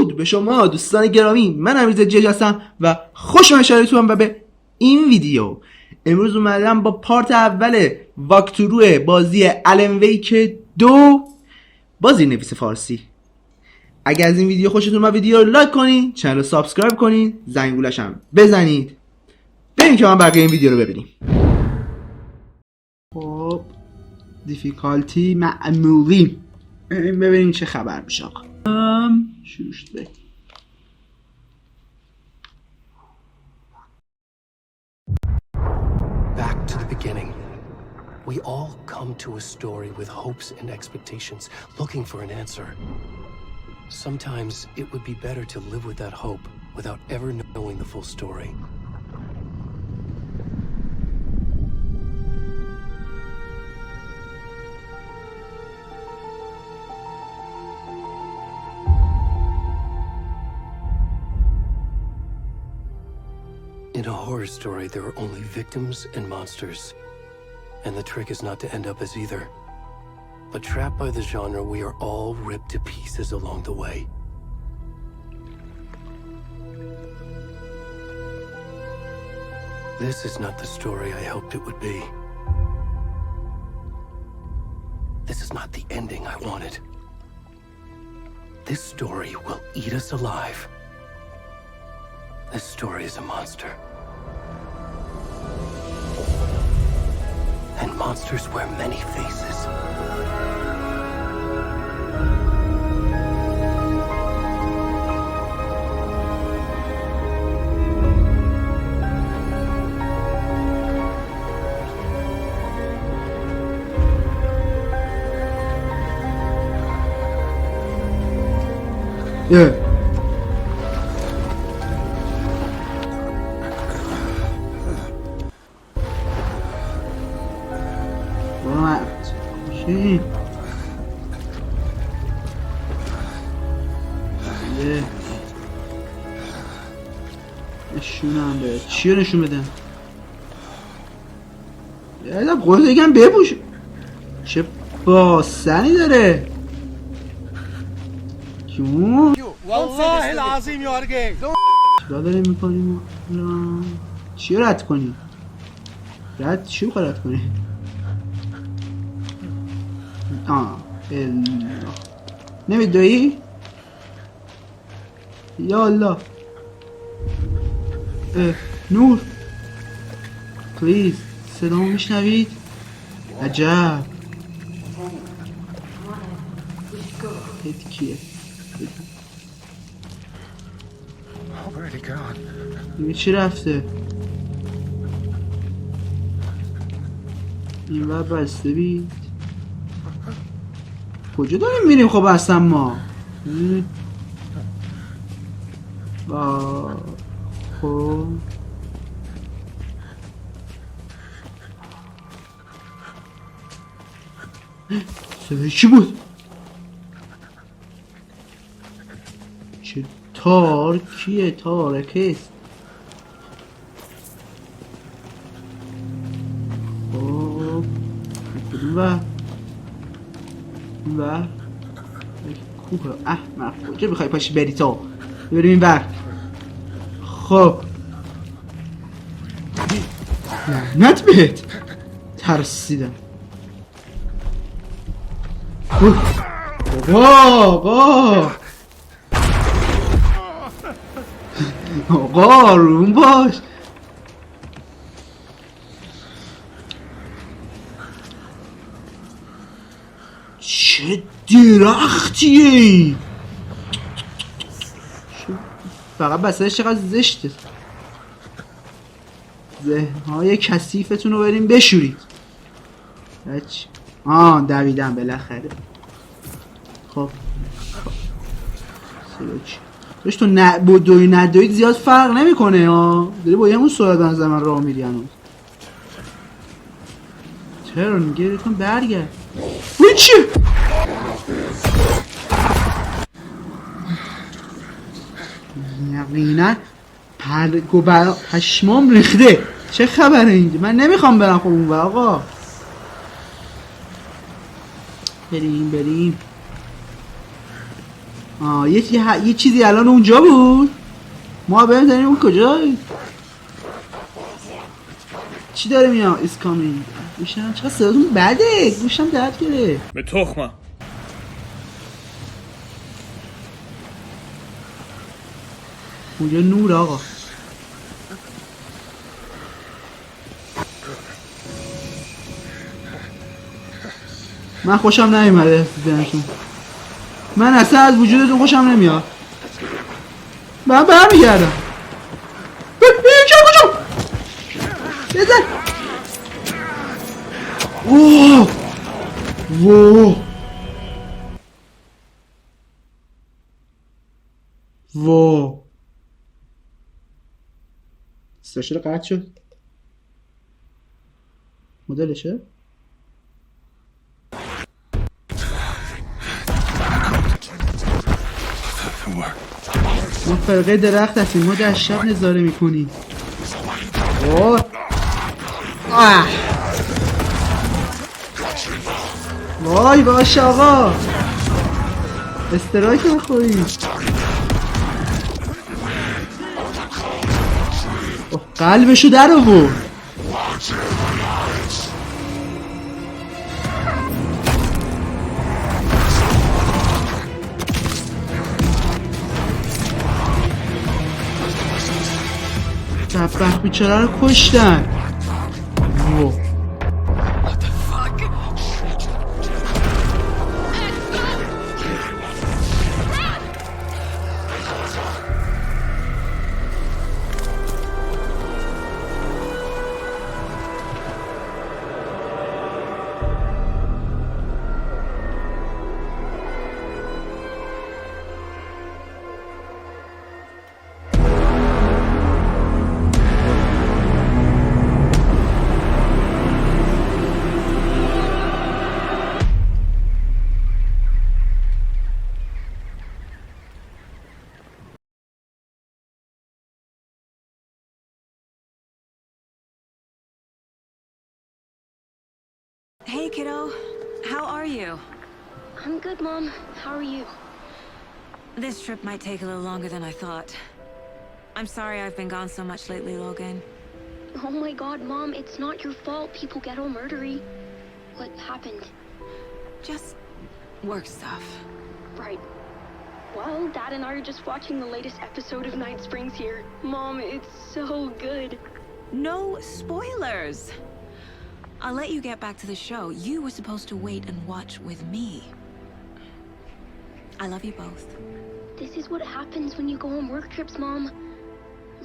درود به شما دوستان گرامی، من امیدوارم جیگرا هستم و خوش اومدید و به این ویدیو. امروز اومدم با پارت اول واکترو بازی ویک 2 با زیرنویس فارسی. اگر از این ویدیو خوشتون اومد ویدیو رو لایک کنین، چنل رو سابسکرایب کنین، زنگولش هم بزنید. بریم که من بقیه این ویدیو رو ببینیم. خب دیفیکالتی معمولی، ببینیم چه خبر میشه. آقا شروع شده. Back to the beginning. We all come to a story with hopes and expectations, looking for an answer. Sometimes it would be better to live with that hope without ever knowing the full story. In a horror story, there are only victims and monsters. And the trick is not to end up as either. But trapped by the genre, we are all ripped to pieces along the way. This is not the story I hoped it would be. This is not the ending I wanted. This story will eat us alive. This story is a monster. And monsters wear many faces. Yeah. چی؟ نشونم بده. چی رو نشون بده؟ یادم قول بگم بپوش. چه باسنی داره؟ جون والله العظیم یارگه چرا داریم میکنیم؟ چی رو رد کنیم؟ چی رو رد کنیم؟ نمیدوی؟ یا الله نور پلیز صدا میشنوید؟ عجب هیت کیه؟ دیگه چی رفته؟ این ور بسته بید. کجا داریم میریم خب اصلا ما؟ خب صدای چی بود؟ چه تار کیه؟ تارکست. خب کدوم و کوه احمق کجا بخوای پاشی بری تو؟ بریم این بر. خب لعنت بهت، ترسیدم. آقا روم باش. چه درختیه این؟ فقط بسیارش چقدر زشته. ذهنهای کثیفتون رو بریم بشورید. دویدم بالاخره. خب سلوچ تو بدوی ندوید زیاد فرق نمیکنه ها. داری با همون سرعت از من راه میری هنوز. چرا میگه کن برگرد. چی؟ یقینا پشمام ریخته. چه خبره اینجا؟ من نمیخوام برم خب اون آقا. بریم یه چیزی الان اونجا بود. ما بریم داریم اون کجا؟ چی داره میاد؟ ایس کامینگ. گوشم چقدر صداتون بده، گوشم درد گره. به تخمم. اونجا نور آقا. من خوشم نمیاد دیدنشون. من اصلا از وجودتون خوشم نمیاد. من برمیگردم. کجا بزن. اوه ووه ووه استشار قطع شد. مدلشه؟ ما فرقه درخت هستیم، ما در شب نظاره میکنیم. وای باشه آقا، استرایک نخوریم. قلبشو در آورد. بدبخت بیچاره رو کشتن. Hey, kiddo. How are you? I'm good, Mom. How are you? This trip might take a little longer than I thought. I'm sorry I've been gone so much lately, Logan. Oh my god, Mom, it's not your fault people get all murdery. What happened? Just work stuff. Right. Well, Dad and I are just watching the latest episode of Night Springs here. Mom, it's so good. No spoilers! I'll let you get back to the show. You were supposed to wait and watch with me. I love you both. This is what happens when you go on work trips, Mom.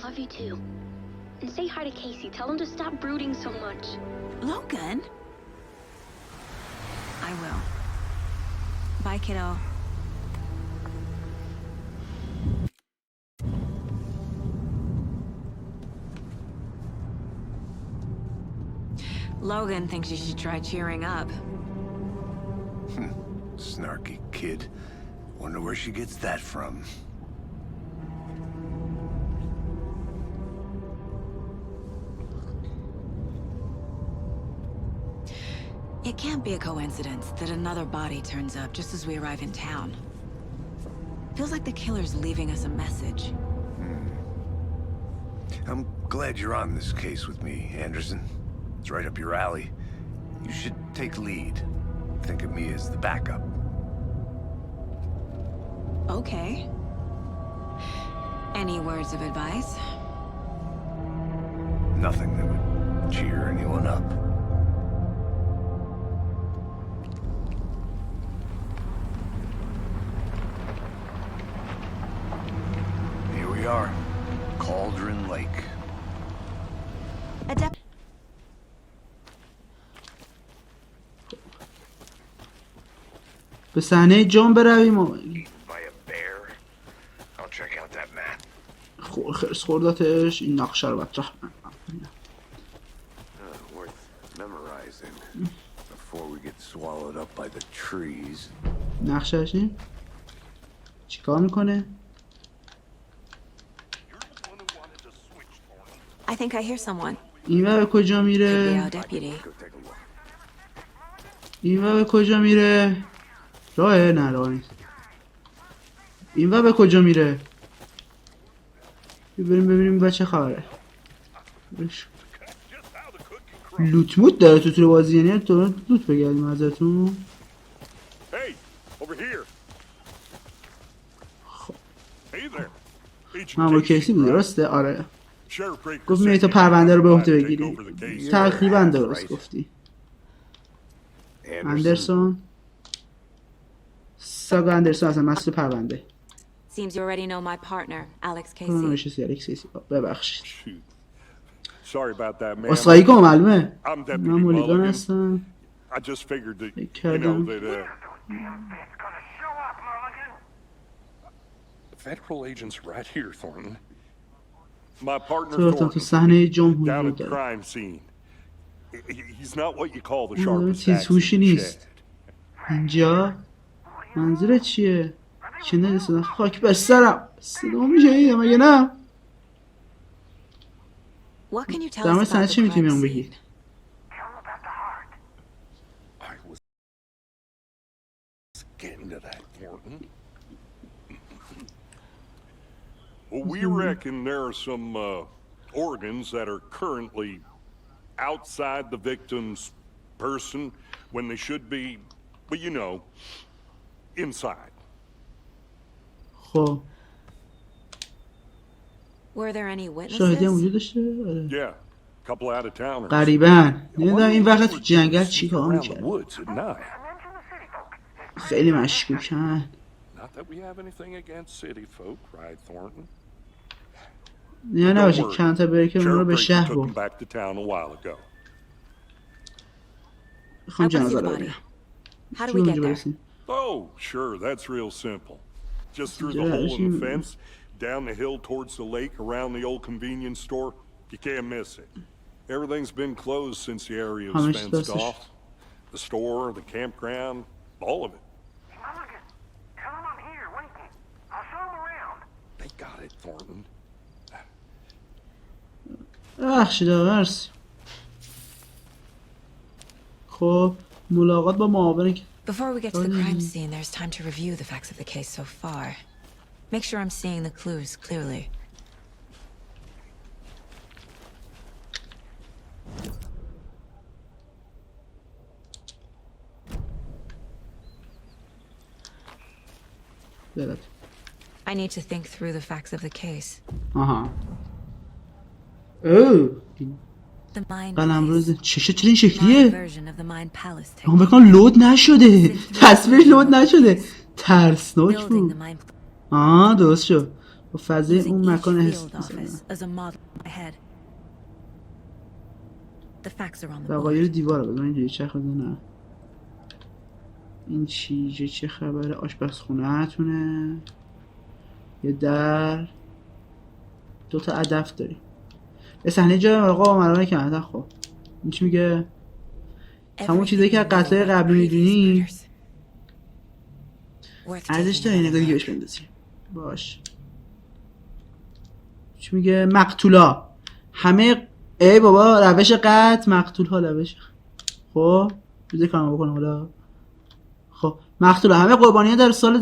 Love you too. And say hi to Casey. Tell him to stop brooding so much. Logan? I will. Bye, kiddo. Logan thinks you should try cheering up. Snarky kid. Wonder where she gets that from. It can't be a coincidence that another body turns up just as we arrive in town. Feels like the killer's leaving us a message. I'm glad you're on this case with me, Anderson. It's right up your alley. You should take lead. Think of me as the backup. Okay. Any words of advice? Nothing that would cheer anyone up. Here we are. Cauldron Lake. به صحنه جان برویم. By a bear. I'll check out that map. خرس خوردتش. این نقشه رو مطرح Worth memorizing before we get swallowed up by the trees. نقشهش این چیکار میکنه؟ I think I hear someone. این به کجا میره؟ این به کجا میره؟ راه نه راه نیست. این و به کجا میره؟ بریم ببینیم بچه خبره. لوت موت داره تو بازی، یعنی تو لوت بگردیم ازتون. ممنون کیسی بود درسته؟ آره گفت میای تا پرونده رو به عهده بگیری. تقریبا درست گفتی. اندرسون ساگا اندرسون اصلا مسئول پرونده. Seems you already know my partner, Alex Casey. نمیشه الکس کیسی. ببخشید. Sorry about that, man. اصخایی کنم معلومه. I'm من Deputy مولیگان Mulligan. هستم. I just figured that, you نکردم. know, that, The federal agent's right here, Thornton. My partner تو تو Thornton صحنه down جمهوری at the داره. crime scene. He's not what you call the sharpest تیز axe in هوشی the نیست. shed. اینجا منظورت چیه؟ چه نرسیدن؟ خاک بر سرم. صدا میشه مگه نه؟ What can you tell در مورد us صحنه about چی the میتونی crime بهمون scene? بگی؟ I was getting to that, Thornton. Well, we reckon there are some organs that are currently outside the victim's person when they should be, but you know, inside. خب Were there any شاهدی هم witnesses? وجود داشته؟ آره. Yeah, a couple out of towners. قریباً نمیدونم این وقت تو جنگل چی کار Around the میکرد. woods at night. خیلی مشکوکن. Not that we have anything against city folk, right, Thornton? نه نباشه کانتر بریکر اون رو به Sheriff Baker شهر took برد. him back to town a while ago. میخوام Help us see جنازه the رو body. ببینم. How do کی we get اونجا there? برسیم؟ Oh, sure, that's real simple. Just through the Yeah, hole in the she- fence, down the hill towards the lake, around the old convenience store. You can't miss it. Everything's been closed since the area was همش fenced دستش. off. The store, the campground, all of it. Mulligan, tell him I'm here waiting. I'll show him around. They got it, Thornton. بخشی مرسی. خب ملاقات با معاون که Before we get to the crime scene, there's time to review the facts of the case so far. Make sure I'm seeing the clues clearly. دلت. I need to think through the facts of the case. آها. اوه. The mind قلم place. روز چشه چرا این My شکلیه؟ version of the mind palace آها technique. بکنم لود نشده. تصویر لود نشده. ترسناک Building the بود. mind آه درست شد. با فضای using اون each مکان حس field office as a model in my head. The facts are on the دقایق board. دیواره بزن اینجوری چرخ نه. این چه خبره؟ آشپزخونه هتونه. یه در دو تا هدف داریم. یه صحنه جای آقا مرانه کنه. خب این چی میگه؟ تمام چیزایی که از قتل‌های قبلی میدونی ارزش داره این نگاه دیگه بهش بندازیم. باش. چی میگه؟ مقتولا همه ای بابا روش قتل مقتول ها روش. خب بذار کارم بکنم حالا. خب مقتولا همه قربانیان در سال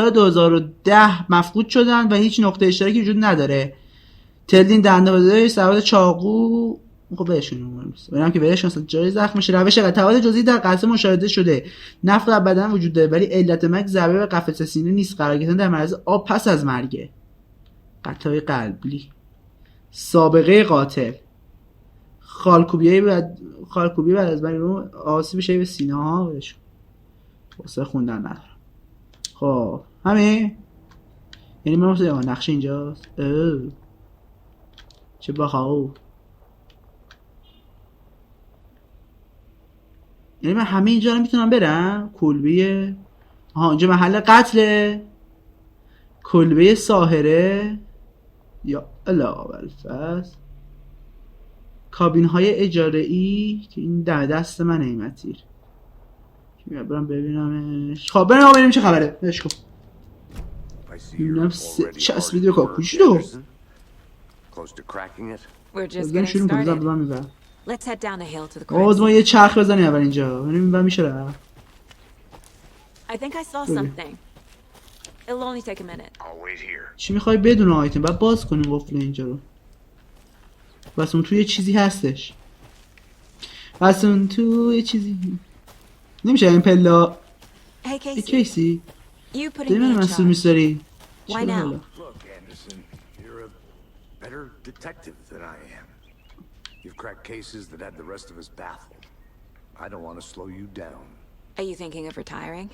2010 مفقود شدن و هیچ نقطه اشتراکی وجود نداره. تلدین دندانپزشک سواد چاقو خب بهشون میگم که بهشون اصلا جای زخم میشه. روش قتل جزئی در قتل مشاهده شده. نفت در بدن وجود داره ولی علت مرگ ضربه به قفسه سینه نیست. قرار گرفتن در معرض آب پس از مرگ. قتل‌های قلبی. سابقه قاتل. خالکوبی بعد از مرگ رو آسیب شدید به سینه ها بهشون. واسه خوندن ندارم. خب همین یعنی من واسه نقشه اینجاست. چه باحال. یعنی من همه اینجا رو میتونم برم. کلبه اینجا محل قتله. کلبه ساحره یا علاوه الفاظ. کابین های اجاره ای که این دست من نعمتیر. برم ببینمش. خب بریم چه خبره. بهش کن ببینم چسبید به کاکوشی رو. We're just بزنیم getting شروع کنیم. started. بزن Let's head down the hill to the crime آقا ما scene. یه چرخ بزنیم اول اینجا ببینیم میشه رفت. I think I saw something. It'll only take a minute. I'll wait here. چی میخوای بدون آیتم؟ بعد باز کنیم وافل اینجا رو. بس اون توی چیزی هستش. بس اون توی چیزی نمیشه این پلا. Hey, Casey. کیسی You putting داری me من in مسئول charge. میذاری؟ Why چرا now? حالا؟ Look, Anderson, you're a better detective than I am. You've cracked cases that had the rest of us baffled. I don't want to slow you down. Are you thinking of retiring?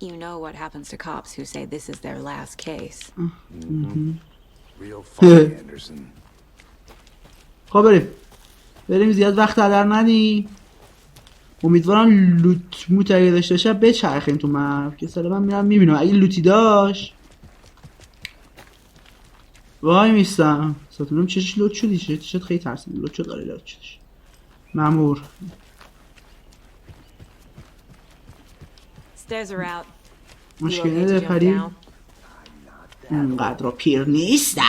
You know what happens to cops who say this is their last case. Real funny, Anderson. خب بریم زیاد وقت هدر ندیم. امیدوارم لوت موت اگه داشته باشه بچرخیم تو مپ که سالا من میرم میبینم اگه لوتی داشت. وای میستم ساتونم چشش لوت شدی چشت خیلی ترسید لوت شد. آره لوت شدش مامور. Stairs are out. مشکلی You okay to نداره jump پری. down? اونقدر رو پیر نیستم.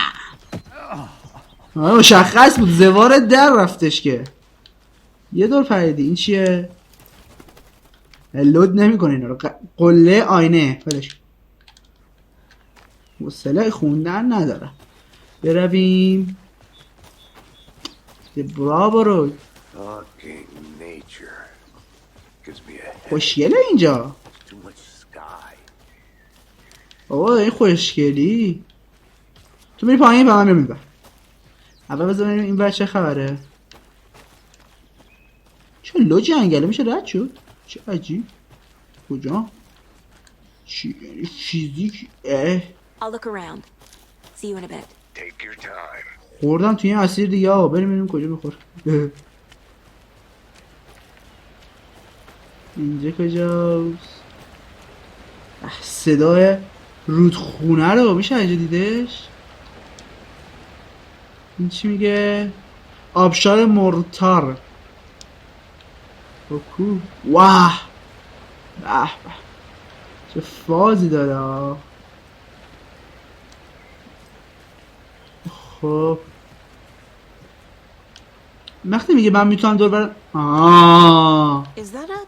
مشخص بود زوار در رفتش که یه دور پریدی. این چیه؟ لود نمیکنه اینا رو. قله آینه فلش حوصله خوندن ندارم. برویم برو. Fucking nature. Gives me a headache. خوشگله اینجا. Too much sky. بابا این خوشگلی. تو میری پایین با من میرم اینور. اول بذار ببینیم این ور چه خبره. چه لو جنگله میشه رد شد. چه عجیب. کجا؟ چی یعنی فیزیک؟ I'll look around. See you in a bit. Take your time. خوردم توی این اسیر دیگه. بریم ببینیم کجا میخور. اینجا کجاست؟ صدای رودخونه رو میشه اینجا دیدش. این چی میگه؟ آبشار مرتار. کو واه به به چه فازی داره. خب وقتی میگه من میتونم دور برم. Is that a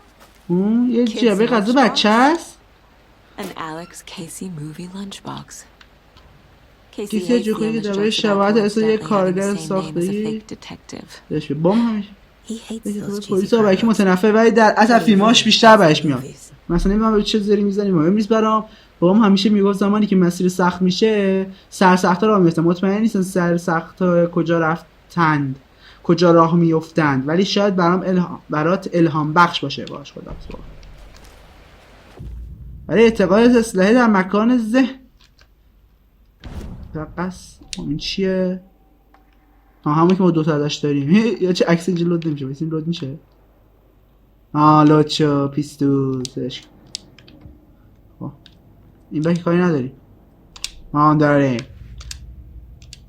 اون یه جعبه غذا بچه هست. an Alex Casey movie lunchbox? کسی hates جو the کنی که image درباره jokes about شباهت اسم یه coincidentally having کارگر the same name as a ساختگی fake detective. داشت به بام همیشه. He hates those cheesy پلیس آبکی crowds. متنفر ولی در اصل فیلماش بیشتر بهش میاد. مثلا من به چه زری میزنیم مهم نیست برام. بابام همیشه میگفت زمانی که مسیر سخت میشه سرسختا راه میفتن. مطمئن نیستن سرسختا کجا رفتند کجا راه میافتند ولی شاید برات الهام بخش باشه. باش خدا برای اعتقاد اسلحه در مکان ذهن. پس این چیه؟ همون که ما دوتا ازش داریم. یا چه عکس اینجا لود نمیشه. بسیم لود میشه. لود شو پیستوسش. خب این بکی کاری نداریم. داره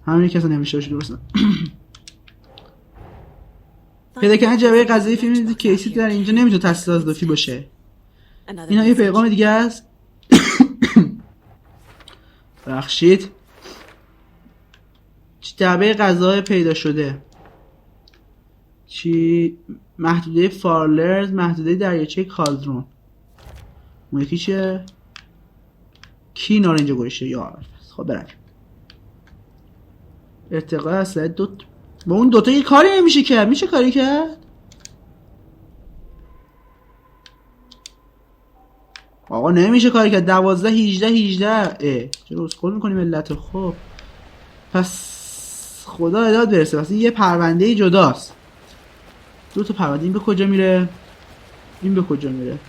همینی که اصلا نمیشه باشه درست. پیدا کردن جعبه غذایی فیلم کیسی در اینجا نمیتونه تصدیق اضافی باشه. اینا یه پیغام دیگه است. بخشید جعبه غذای پیدا شده. چی؟ محدوده فارلرز، محدوده دریاچه کالدرون. اون یکی چیه؟ کی اینا رو اینجا گوشه؟ یار خب برویم. ارتقاء اسلحه با اون دوتا یه کاری نمیشه کرد. میشه کاری کرد؟ آقا نمیشه کاری کرد. 12 18 چرا اسکول میکنی ملت؟ خب پس خدا اداد برسه. پس یه پرونده جداست. دو تا پرونده. این به کجا میره؟ این به کجا میره؟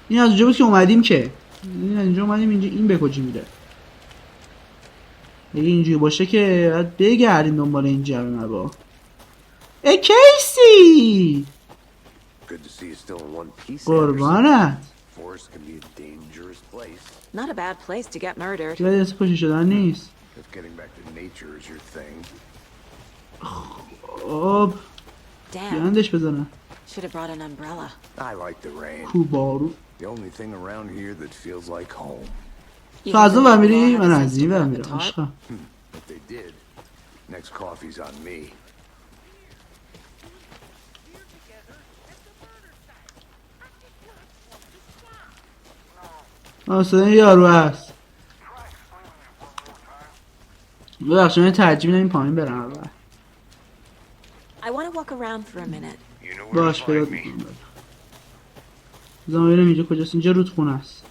این از اونجا بود که اومدیم که. این از اینجا اومدیم اینجا. این به کجا میره؟ اگه اینجوری باشه که باید بگردیم دنبال این جعبه مبا. کیسی قربانت. Not a bad place to get murdered. که باید کشی شدن نیست. خب بیاندش بزنن. Should have brought an umbrella. I like the rain. کوبارو. The only thing around here that feels like home. تو از اون برمیری؟ من از این برمیرم. عشقم. If they did, next coffee's on me. اصلا یارو هست. ببخشید من ترجیح میدم این پایین برم اول. I want to walk around for a minute. باش پیدا میکنم. بذار ببینم اینجا کجاست. اینجا رودخونه است.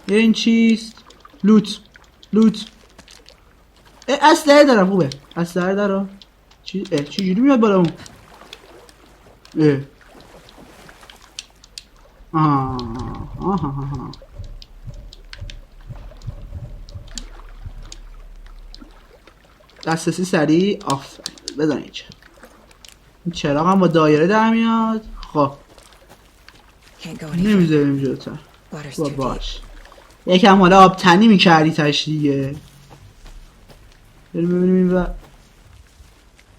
این چیست؟ لوت. اسلحه دارم. خوبه اسلحه دارم. چجوری میاد بالا اون؟ آها. دسترسی سریع. آفرین. بزن اینجا. این چراغ هم با دایره در میاد. خب نمیذاریم جلوتر. باش یکم حالا آب تنی میکردی تش دیگه. بریم ببینیم این و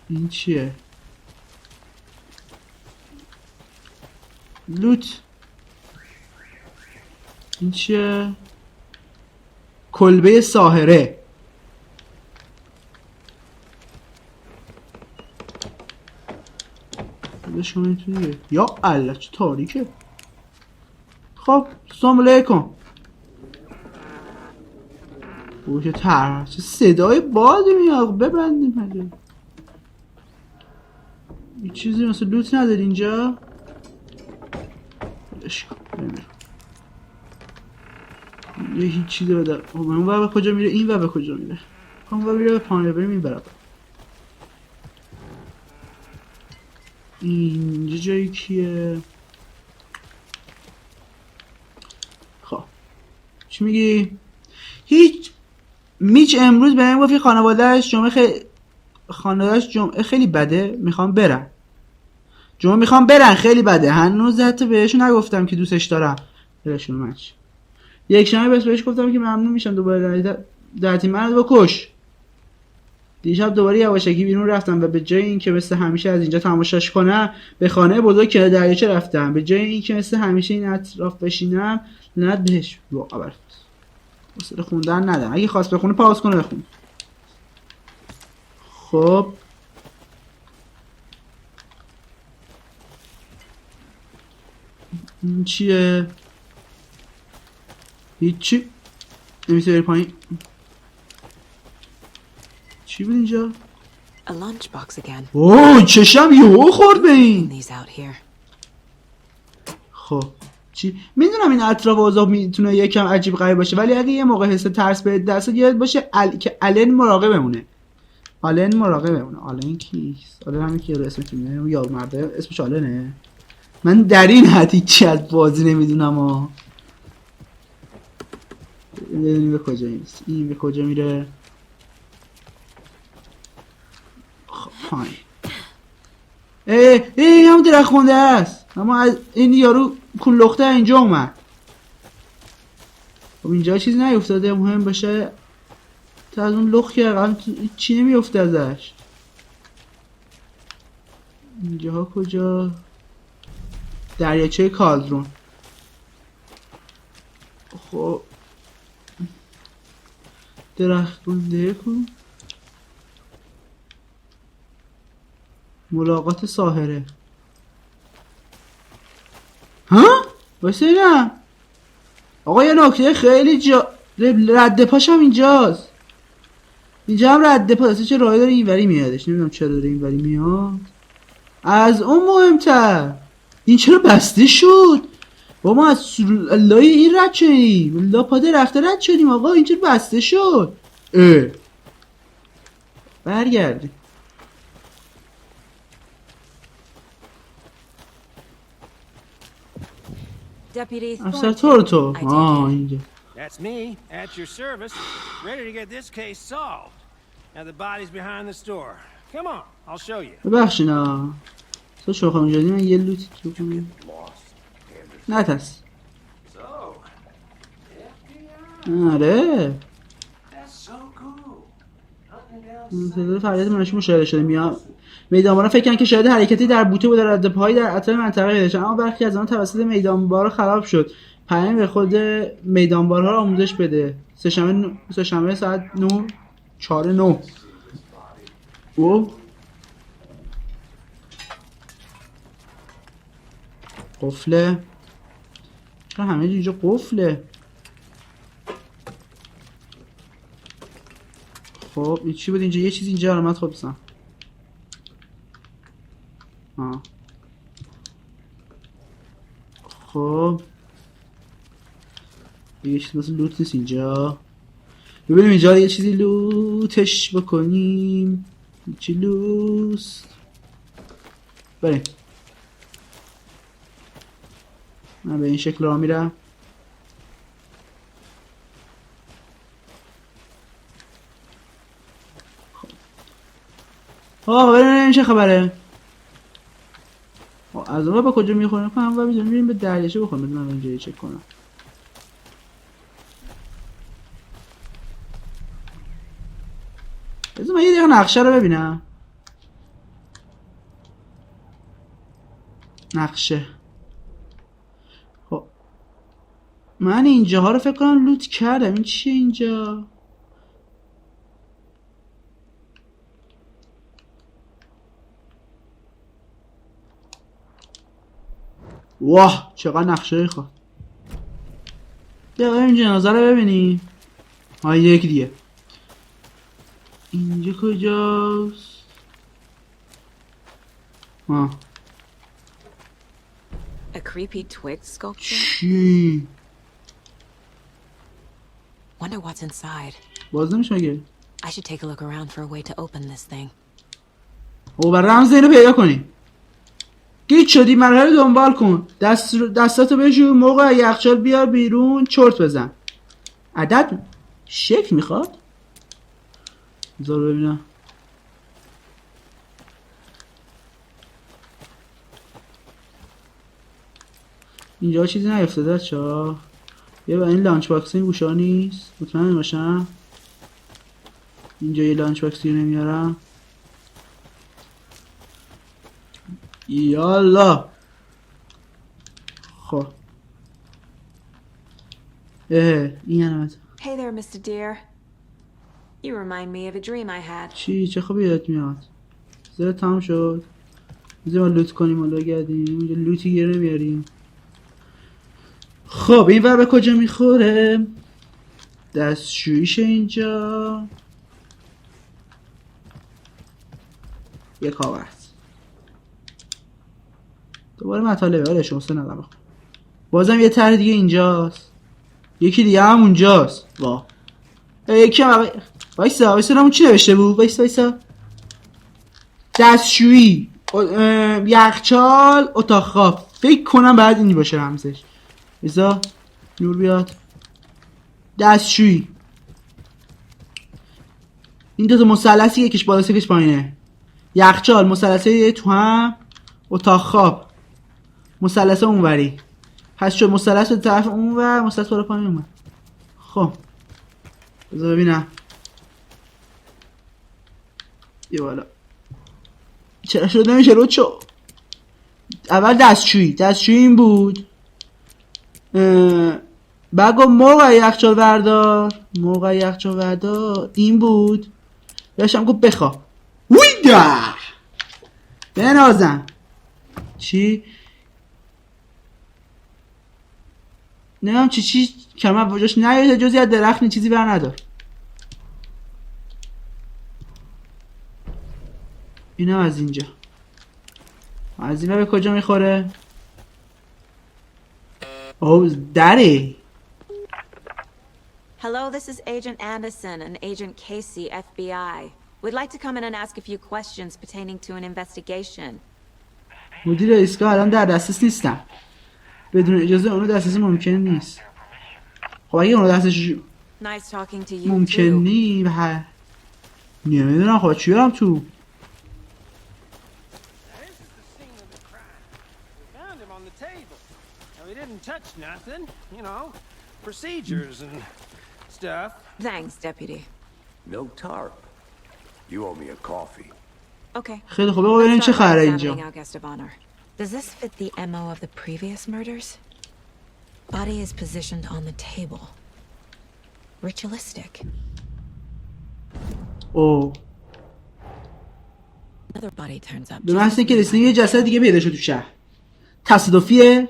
این چیه؟ لوت. این چیه؟ کلبه ساحره. شما اینطوریه. یا الله چه تاریکه. خب سلام علیکم. اوه چه چه صدای بادی میاد. ببندیم هجا. این چیزی مثل لوت نداری اینجا؟ یه هیچی داره. اون ور به کجا میره؟ این ور به کجا میره؟ اون ور میره به پایین. بریم این برم. اینجا جایی کیه؟ خب چی میگی؟ هیچ. میچ امروز به من گفت خانواده‌اش جمعه خیلی بده میخوام برن. خیلی بده. هنوز حتی بهشون نگفتم که دوستش دارم. برشون مچ. یکشو بهش گفتم که ممنون میشم دوباره در تیم منو بکش. دیشب دوباره یواشکی بیرون رفتم و به جای اینکه مثل همیشه از اینجا تماشاش کنم به خانه بزرگ کنار دریاچه رفتم. به جای اینکه مثل همیشه این اطراف بشینم لعنت بهش. واقعا واسه خوندن ندارم. اگه خواست بخونه پاس کنه بخونه. خب این چیه؟ هیچی. نمیشه بری پایین. چی بود اینجا؟ A lunchbox again. اوه چشم یهو خورد به این. خب چی؟ میدونم این اطراف اوضاع میتونه یکم عجیب غریب باشه ولی اگه یه موقع حس ترس به دست یاد باشه که آلن مراقبمونه. آلن کیست؟ آلن همین که اسمش میونه یا مرده اسمش آلنه. من در این حد هیچی از بازی نمیدونم ها. ببینیم به کجا میرسه. این به کجا میره؟ خب پایین. هم درخت خونده است. اما از این یارو کلوخته اینجا اومد. خب اینجا چیزی نیفتاده. مهم باشه تا از اون لخ که چی نمیفته ازش. اینجاها کجا؟ دریاچه کالدرون. خب درخت گنده کن. ملاقات ساحره. ها؟ واسه اینم آقا یه نکته خیلی رد پاش هم اینجاست. اینجا هم رد پاست. چه راهی داره اینوری میادش. نمیدونم چرا داره اینوری میاد. از اون مهمتر این چرا بسته شد؟ با ما از لای این رد شدیم. لا پاده رفته رد شدیم آقا. این چرا بسته شد؟ برگردیم. افسر تو اینجا. That's me, at your service, ready to get this case solved. Now the body's behind the store. Come on, I'll show you. ببخشینا. تو شوخه اونجا من یه لوتی تو کنم. نه ترس. آره. صدای فریاد منشی مشاهده شده میاد. میدانباران فکر کردن که شاید حرکتی در بوته و در رد پایی در اطراف منطقه پیدا شد، اما برخی از آنها توسط میدانبارها خراب شد. پیام به خود میدانبارها را آموزش بده. سه‌شنبه ساعت 9:49. او قفله. چرا همه اینجا قفله؟ خب این چی بود اینجا؟ یه چیز اینجا علامت خب بسن. خب یه چیز مثل لوت نیست اینجا. ببینیم اینجا یه چیزی لوتش بکنیم. چی لوست؟ بریم. من به این شکل راه میرم. بریم چه خبره. از اون با کجا میخوریم کنم و میریم به دریاچه بخوریم. بدونم اینجا چک کنم. بذار من یه دقیقه نقشه رو ببینم. نقشه. خب من اینجاها رو فکر کنم لوت کردم. این چیه اینجا؟ واه چقدر نقشه خواه. این جنازه رو ببینیم. یک دیگه. اینجا کجاست؟ A creepy twig sculpture? چی؟ Wonder what's inside. باز نمیشه مگه؟ I should take a look around for a way to open this thing. برای رمز اینو پیدا کنی. گیج شدی مرحله دنبال کن. دستاتو بشور. موقع یخچال بیار بیرون. چرت بزن. عدد شکل میخواد؟ بذار ببینم. اینجا چیزی نیفتاده چا؟ یه با این لانچ باکس این گوشا نیست. مطمئن باشم. اینجا یه لانچ باکسی نمیارم. یالا. خب این علامت. Hey there, Mr. Deer. You remind me of a dream I had. چه خوبی یادت میاد. زیرا تمام شد. بذار ما لوت کنیم و بگردیم. اینجا لوتی گیره نمیاریم. خب این ور به کجا میخوره؟ دستشوییش اینجا. یه کاغذ. دوباره مطالبه. آره شما سه ندم. بازم یه طرح دیگه اینجاست. یکی دیگه هم اونجاست. واه یکی هم وایسا نمون چی نوشته بود؟ وایسا دستشویی یخچال اتاق خواب. فکر کنم بعد اینی باشه رمزش. وایسا نور بیاد. دستشویی این دوتا مثلثی یکیش بالاست یکیش پایینه. یخچال مثلثه تو هم. اتاق خواب مثلث اونوری. پس شد مثلث به طرف اون و مثلث بالا پایین اومد. خب بذار ببینم. یه بالا چرا شد نمیشه رو چو. اول دستشویی این بود. بعد گفت موقع یخچال بردار این بود. بهشم گفت بخوا ویدا بنازم. چی؟ نمیم چی که من وجهش نیاید جزی از درخت چیزی بر ندار. اینا از اینجا. از این به کجا میخوره؟ داره. Hello, this is Agent Anderson and Agent Casey, FBI. We'd like to come in and ask a few questions pertaining to an investigation. مدیر ایستگاه الان در دسترس نیستم. بدون اجازه اونو دسترسی ممکن نیست. خب اگه اونو دسترسی Nice talking to you ممکن too. نی نمیدونم. خب چی برم تو؟ We didn't touch nothing, you know, procedures and stuff. Thanks, Deputy. No tarp. You owe me a coffee. Okay. خیلی خوبه. ببینیم چه خبره اینجا. Our guest of honor. Does this fit the MO of the previous murders? Body is positioned on the table. Ritualistic. اوه. Another body turns up. به محض اینکه رسیدیم یه جسد دیگه پیدا شد تو شهر. تصادفیه؟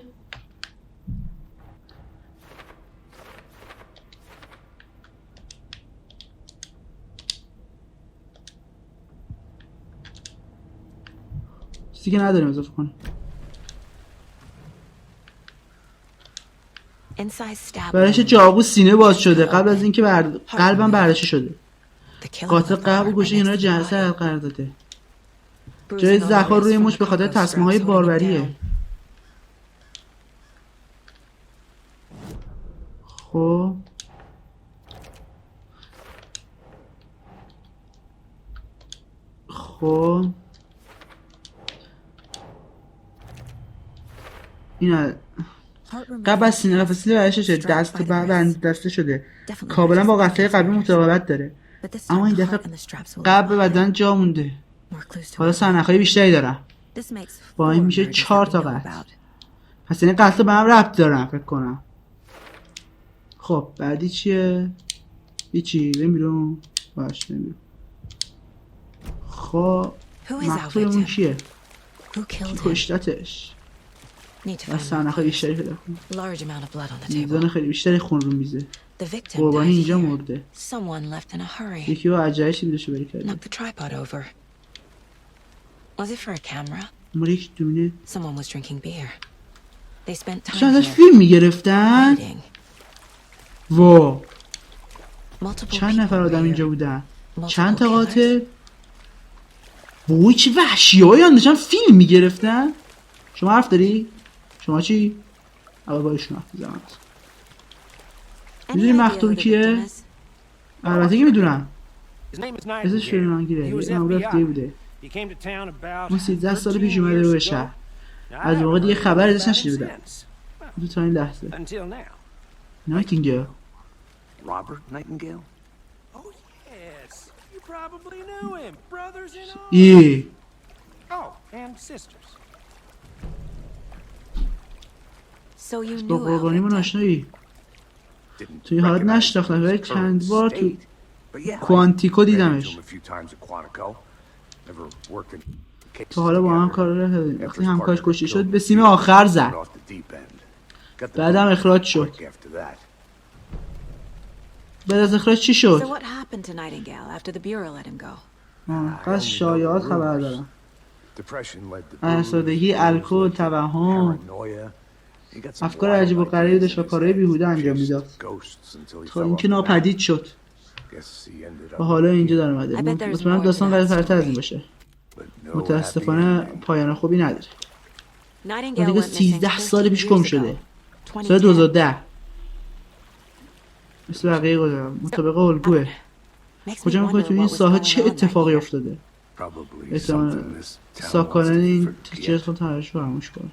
چیزی که نداریم اضافه کنیم. برش چاقو سینه باز شده قبل از اینکه قلبم برداشته شده. قاتل قلب و گوشه اینا رو جسد قرار داده. جای زخم روی مچ به خاطر تصمیم‌های باروریه. خب این قبل از سینه فسیل برش شده دست دسته شده کاملا با قطعه قبلی مطابقت داره اما این دفعه قبل بدن جا مونده. حالا سرنخهای بیشتری دارم با این میشه 4 تا قطع. پس این قطعه به هم ربط دارم فکر کنم. خب بعدی چیه؟ هیچی نمیرون باش نمیرون. خب مقتولمون کیه؟ کی کشتتش؟ بس سرنخهای بیشتری پیدا کنیم. میزان خیلی بیشتری خون رو میزه. قربانی اینجا مرده. یکی با عجله‌ای بیدوشو بری کرده. یک دونه چند ازش فیلم میگرفتن؟ وا چند نفر آدم اینجا بودن؟ چند تا قاتل؟ وای چه وحشی هایی هم داشتن فیلم میگرفتن؟ شما حرف داری؟ شما چی؟ اول بایشون حرف بزنم. میدونی مقتول کیه؟ البته که میدونم. ازش فرمانگیره یه مورد دیگه بوده. اون 13 سال پیش اومده رو به شهر. از موقع دیگه خبر ازش نشده بودم. دو تا این لحظه نایتینگل. ای با قربانی من آشنایی. توی حالت نشناختم ولی چند بار تو کوانتیکو دیدمش. تا حالا با هم کار رو کردیم. وقتی همکارش کشته شد به سیم آخر زد. بعدم اخراج شد. بعد از اخراج چی شد؟ از شایعات خبر دارم. افسردگی، الکل، توهم، افکار عجیب و غریبی داشت و کارهای بیهوده انجام میداد تا اینکه ناپدید شد و حالا اینجا در اومده. مطمئنم داستان قرار فراتر از این باشه. متاسفانه پایان خوبی نداره. دیگه 13 سال پیش گم شده. سال 2010 مثل بقیه گذارم مطابق الگوه. کجا میکنه تو این ساحه چه اتفاقی افتاده؟ احتمال ساکانان این تیکرت خود تنهایش فراموش کن.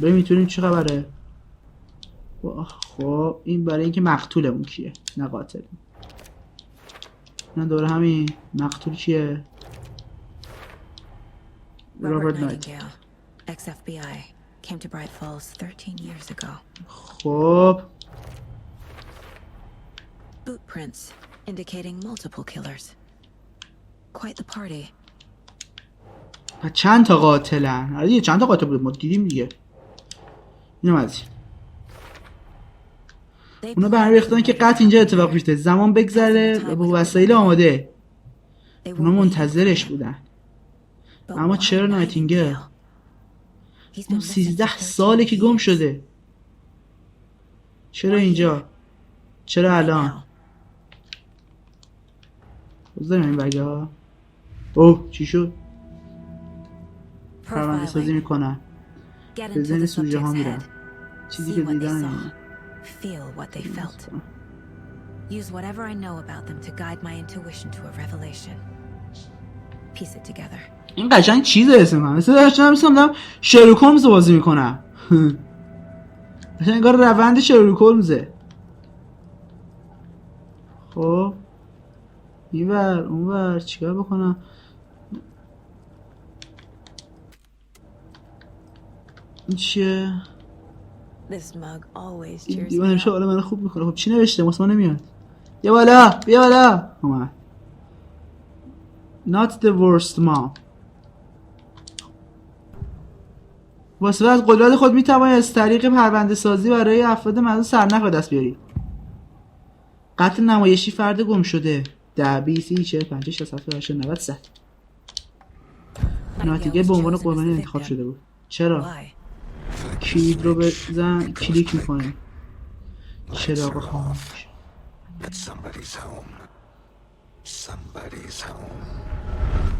بریم میتونیم چه خبره؟ خب این برای اینکه مقتولمون کیه نه قاتل. نه دوره همین مقتول کیه؟ رابرت نایت. خب Footprints indicating multiple killers. Quite the party. چند تا قاتلن؟ آره چند تا قاتل بود ما دیدیم دیگه. اینم از این. اونا برنامه ریختن که قتل اینجا اتفاق بیفته. زمان بگذره و با وسایل آماده. اونا منتظرش بودن. اما چرا نایتینگل؟ اون 13 ساله که گم شده. چرا اینجا؟ چرا الان؟ بذاریم این بگه ها. اوه چی شد؟ پرونده سازی میکنن. به ذهن سوژه ها میرن. چیزی که دیدن Use whatever I know about them to guide my intuition to a revelation. Piece it together. این قشنگ چیزه اسم من. مثل داشتم شرلوک هولمز بازی میکنم. قشنگ انگار روند شرلوک هولمزه. خب اینور اونور چیکار بکنم؟ این چیه؟ این دیوان همیشه حالا من خوب میکنه. خب چی نوشته؟ مصمم نمیاد. بیا بالا بیا بالا. اومد. Not the worst mom. واسه از قدرت خود میتوانی از طریق پرونده سازی برای افراد مورد سرنخ به دست بیاری. قتل نمایشی فرد گم شده 10 20 40 50 60 70 80 90 100. ناتیگه به عنوان قربانی انتخاب شده بود. چرا؟ کلید رو بزن کلیک میکنه. چراغ خاموش.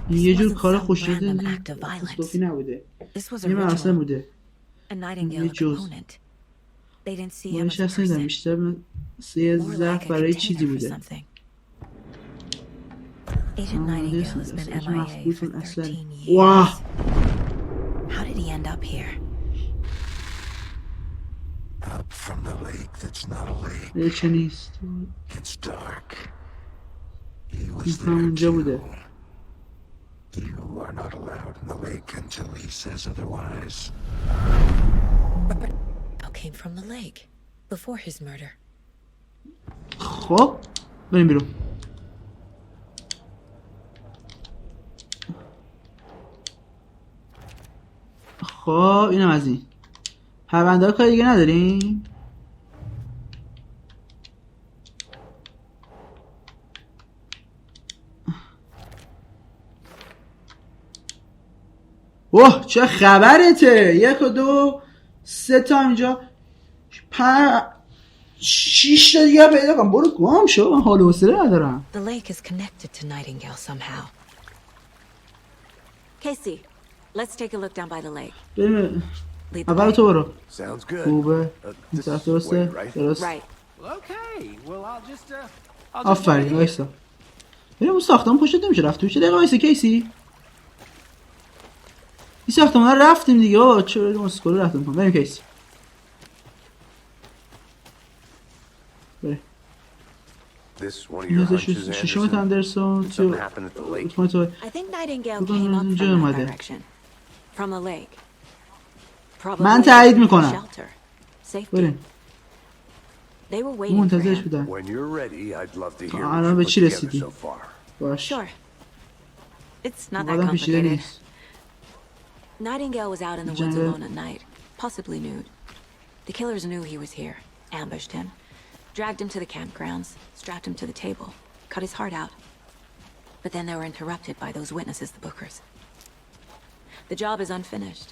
این یه جور کار خوشتوفی نبوده. یه مراسم بوده. یه جز باش هست نیدم بیشتر یه ظرف برای چیزی بوده. Agent Nightingale has been MIA for 13 years. واه How did he end up here? Up from the lake that's not a lake. یه چه نیست. It's dark. He این was there همونجا بوده. too. You are not allowed in the lake until he says otherwise. Came from the lake before his murder. خب بریم بیرون. خب اینم از این پرونده ها. کاری دیگه نداریم. اوه چه خبرته؟ 1 و 2 3 تا اینجا 6 تا دیگه پیدا کنم. برو گم شو. من حال و حوصله ندارم. The lake is connected to Nightingale somehow. Casey, let's take a look down by the lake. بریم اول تو برو. Sounds good. خوبه. این This طرف way, درسته؟ right? درست. Okay. Well, I'll just آفرین وایسا. بریم اون ساختمون پشت نمیشه رفت توش. دقیقا وایسا کیسی. این ساختمون رو رفتیم دیگه. چرا بریم اسکول رفتیم کنم. بریم کیسی. بریم. This one of your hunches, ششم Anderson? اندرسون Something happened at the lake? I think Nightingale came up from that direction. From the lake. من تایید میکنم. Safety. بریم. They were waiting for منتظرش him. بودن. When you're ready, I'd love to hear what الان you به put چی together رسیدی؟ so far. باش. Sure. It's not that آدم پیچیده complicated. نیست. Nightingale was out in the woods alone at night, possibly nude. The killers knew he was here, ambushed him, dragged him to the campgrounds, strapped him to the table, cut his heart out. But then they were interrupted by those witnesses, the Bookers. The job is unfinished.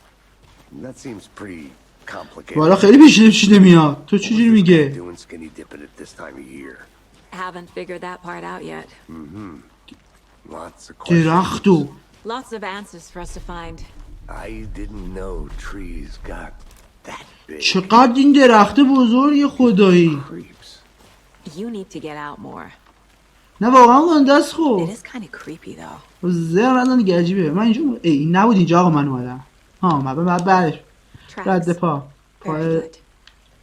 That seems pretty complicated. والا خیلی پیچیده میاد. تو چجوری میگه؟ Doing skinny dipping at this time of year. Haven't figured that part out yet. Lots of questions. درختو. Lots of answers for us to find. I didn't know trees got that big. چقدر این درخت بزرگ خدایی. Creeps. You need to get out more. نه واقعا گنده است It خب. is kind of creepy though. زر نزن گجیبه. من اینجا این نبود اینجا آقا من اومدم. ها من بعدش رد پا. Very پای good.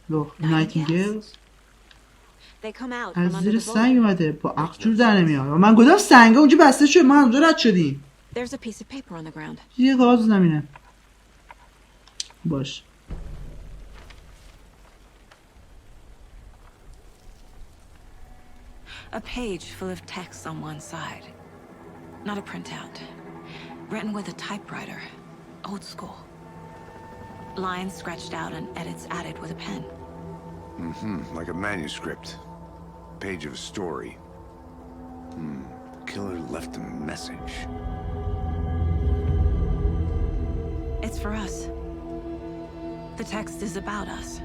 لو نایتینگل They come out from از under زیر the سنگ boulder. اومده. با عقل جور در نمیاد. من گفتم سنگا اونجا بسته شد. ما اونجا رد شدیم. There's a piece of paper on the ground. یه کاغذ زمینه. باش. A page full of text on one side. Not a printout. Written with a typewriter. Old school. Lines scratched out and edits added with a pen. Like a manuscript. Page of a story. Killer left a message. It's for us. The text is about us.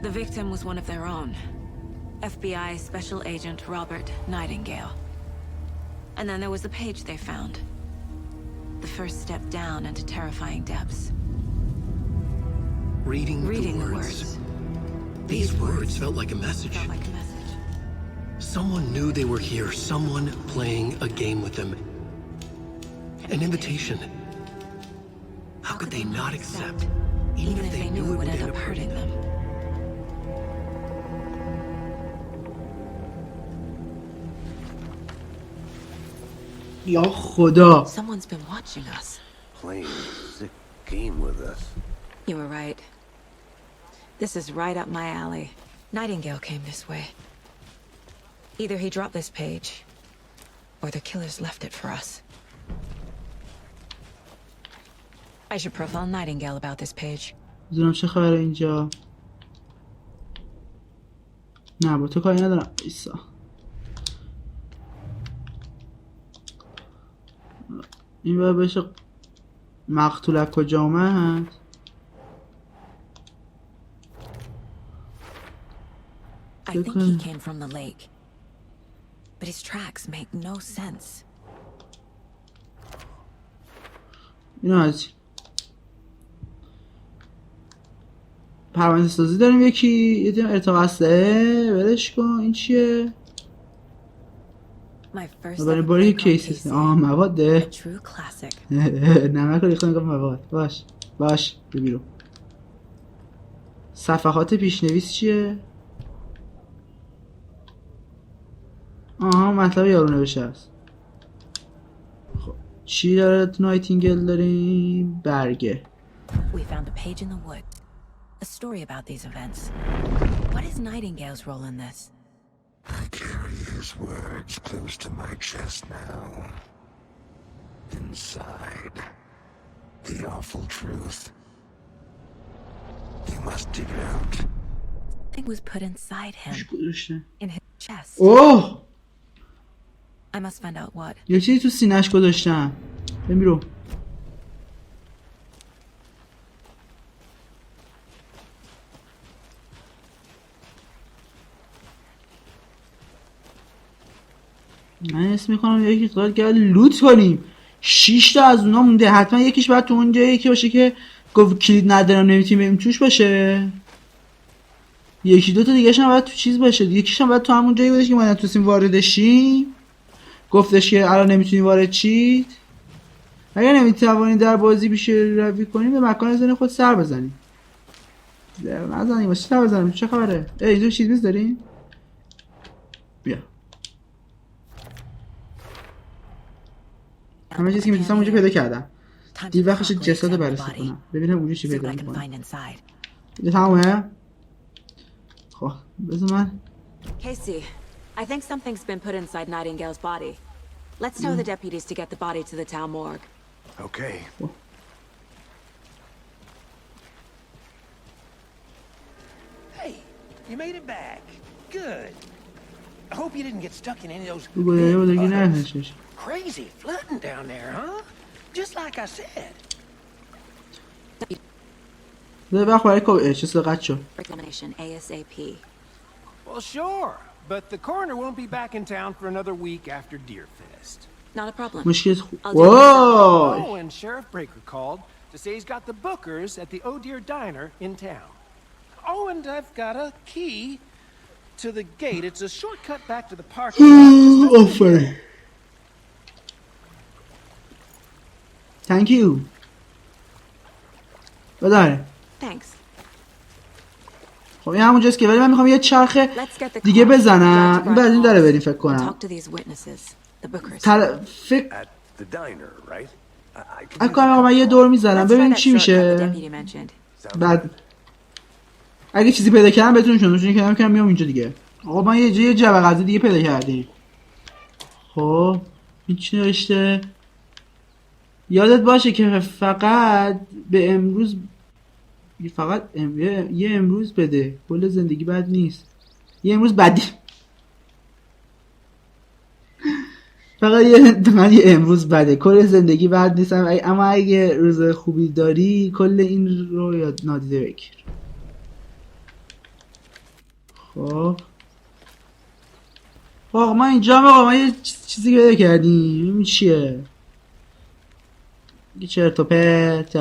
The victim was one of their own. FBI Special Agent Robert Nightingale. And then there was the page they found. The first step down into terrifying depths. Reading the words. These words felt like a message. Felt like a message. Someone knew they were here. Someone playing a game with them. An invitation. How could they not accept? Even if they knew it would end up hurting them. یا خدا. Someone's been watching us. Playing a sick game with us. You were right. This is right up my alley. Nightingale came this way. Either he dropped this page, or the killers left it for us. I should profile Nightingale about this page. زنم چه خبره اینجا؟ نه با تو کاری ندارم. ایسا این باید بشه مقتول از کجا آمد. I think he came from the lake. But his tracks make no sense. اینو از پرونده سازی داریم. یکی یه دیم ارتقاسته ولش کن. این چیه؟ برای باری کیسیست. مواده نمک رو ریختم میگم مواد. باش ببیرو. صفحات پیشنویس چیه؟ مطلب یارو نوشته است. خب چی داره تو نایتینگل داریم؟ برگه. We found a page in the wood. A story about these events. What is Nightingale's role in this? I carry his words close to my chest now. Inside, the awful truth. You must dig it out. It was put inside him. In his chest. اوه! I must find out what. یه چیزی تو سینه‌اش گذاشتم. ببینو. من اسم میکنم یکی قرار گل لوت کنیم. 6 تا از اونا مونده. حتما یکیش باید تو اون جایی که باشه که گفت کلید ندارم نمیتونیم بریم توش باشه. یکی دو تا دیگه‌ش هم باید تو چیز باشه. یکیش هم باید تو همون جایی باشه که ما نتونستیم وارد شیم. گفتش که الان نمیتونی وارد چید. اگر نمیتوانید در بازی بیشه روی کنیم به مکان زن خود سر بزنیم. نزنیم واسه سر بزنیم. چه خبره؟ اینجا چیز میز داریم؟ بیا. همه چیزی که می‌خواستم اونجا پیدا کردم. دیر وقتش جسد رو بررسی کنم. ببینم اونجا چی پیدا می‌کنم. اینجا تمامه؟ خب بذار من Casey, I think something's been put inside Nightingale's body. Let's tell the deputies to get the body to the town morgue. Okay. Hey, you made it back. Good. I hope you didn't get stuck in any of those بودگی crazy flooding down there, huh? Just like I said. وقت برای چه سقط شد. Reclamation ASAP. Well, sure, but the coroner won't be back in town for another week after Deerfest. Not a problem. مشکل Oh, and Sheriff Breaker called to say he's got the bookers at the Oh Dear Diner in town. Oh, and I've got a key to the gate. It's a shortcut back to the parking lot. Thank you. بداره. Thanks. خب این همونجاست که ولی من میخوام یه چرخ دیگه بزنم. این بعد این داره بریم فکر کنم. فکر کنم من یه دور میزنم ببینیم چی میشه. بعد اگه چیزی پیدا کردم بهتون چون کردم میام اینجا دیگه. آقا من یه جعبه غذا دیگه پیدا کردیم. خب این چی نوشته؟ یادت باشه که فقط به امروز یه امروز بده. کل زندگی بد نیست. یه امروز بدی. فقط یه امروز بده. کل زندگی بد نیست. اما اگه روز خوبی داری کل این رو یاد نادیده بگیر. خب آقا ما اینجا ما یه چیزی پیدا کردیم. این چیه؟ یه چرت و پرت.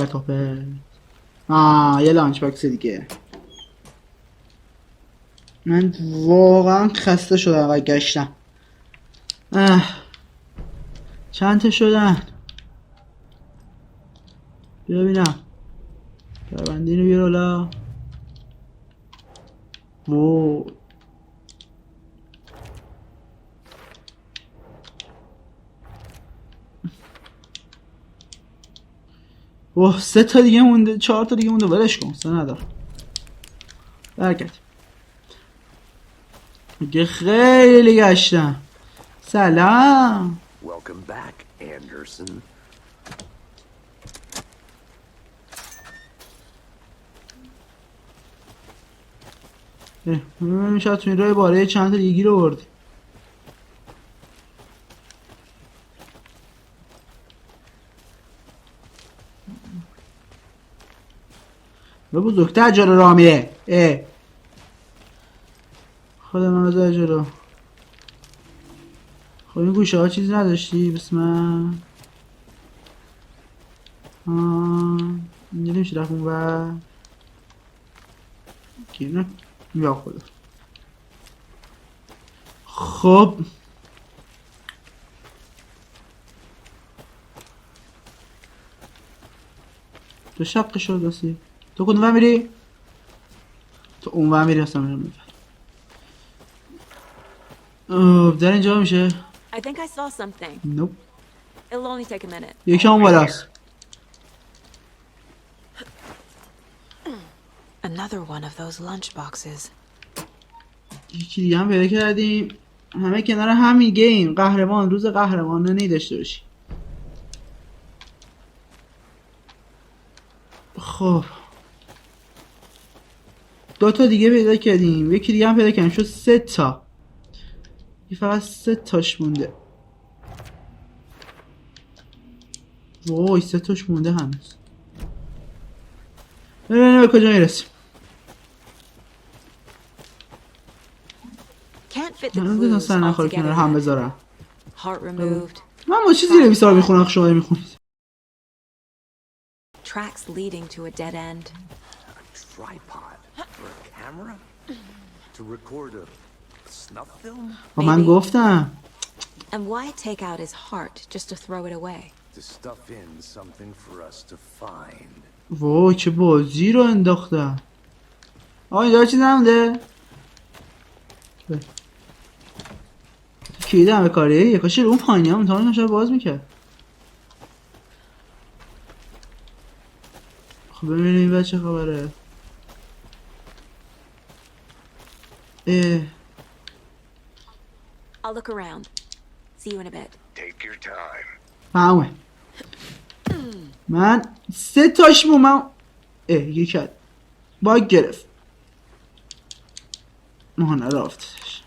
یه لانچ باکس دیگه. من واقعا خسته شدم اگه گشتم. چند تا شدن؟ بیا ببینم. پرونده اینو بیار حالا. اوه 3 تا دیگه مونده. 4 تا دیگه مونده. ولش کن. 3 ندار. برگرد. میگه خیلی گشتم. سلام. Welcome back, Anderson. من شاید تو این راه باره چند تا دیگه گیر آوردی. و بزرگتر جلو راه میره. خود من بذار جلو. خب این گوشه ها چیزی نداشتی بس من اینجا نمیشه رفت اون و گیرنه یا خدا. خب تو شق شد دستی. تو کدوم ور میری؟ تو اون ور میری اصلا میرم در اینجا میشه؟ I think I saw something. نوپ. It'll only take a minute. یکی اون بالاست. Another one of those lunch boxes. یکی دیگه هم پیدا کردیم. همه کنار همین گیم. قهرمان روز قهرمان نی داشته باشی. خب دو تا دیگه پیدا کردیم. یکی دیگه هم پیدا کردیم. شد 3 تا. این فقط 3 تاش مونده. وای 3 تاش مونده هنوز. ببینیم به کجا میرسیم. Can't fit the من clues سر نخوره all کنار together هم yet. بذارم. Heart removed. من با چیزی نویسا رو میخونم که شما میخونید. Tracks leading to a dead end. Tripod for a camera? To record a snuff film? با من گفتم. And why take out his heart just to throw it away? To stuff in something for us to find. وای چه بازی رو انداختم. اینجا چیز نمونده؟ کلید همه کاریه یکاشی رو اون پایینی هم امتحان شاید باز میکرد. خب ببینیم این چه خبره. I'll look around. See you in a bit. Take your time. همه من 3 تاش من یکی باگ گرفت. مهانه رافتش